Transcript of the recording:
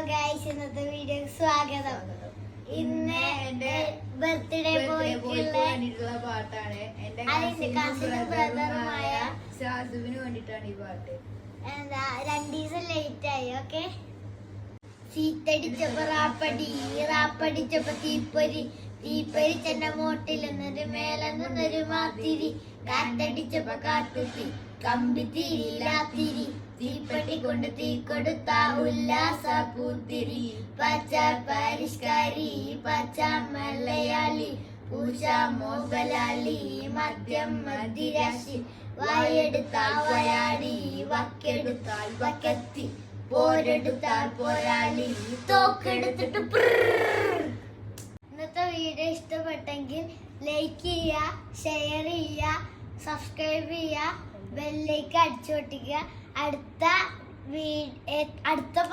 Guys, ഇന്നത്തെ video സ്വാഗതം. ഇന്ന് എന്റെ ബർത്ത്ഡേ പോയിട്ടുള്ള പാട്ടാണ്. എന്റെ ബ്രദറുമായ ഷാസുവിന് വേണ്ടിട്ടാണ് ഈ പാട്ട്. എന്താ 2 ദിവസം ലേറ്റ് ആയി. ഓക്കെ, സീറ്റടിച്ചപ്പോ റാപ്പടിച്ചപ്പോ തീപ്പൊരി ചെന്ന മോട്ടിലെന്നൊരു മേലെന്നൊരു മാത്തിരി, കാറ്റടിച്ചപ്പോ കാട്ടുത്തി കമ്പിത്തിരിയിലാത്തിരി, തീപ്പെട്ടി കൊണ്ട് തീ കൊടുത്ത ഉല്ലാസ പൂത്തിരി, പച്ച പരിഷ്കാരി പച്ച മലയാളി പൂജ മോഹലാളി മദ്യം മദിരാശി, വായെടുത്താൽ വയാടി വക്കെടുത്താൽ വക്കത്തി, പോരെടുത്താൽ പോരാളി തോക്കെടുത്തിട്ട്. ഇന്നത്തെ വീഡിയോ ഇഷ്ടപ്പെട്ടെങ്കിൽ ലൈക്ക് ചെയ്യുക, ഷെയർ ചെയ്യുക, സബ്സ്ക്രൈബ് ചെയ്യുക, ബെല്ലേക്ക് അടിച്ചു പൊട്ടിക്കുക. അടുത്ത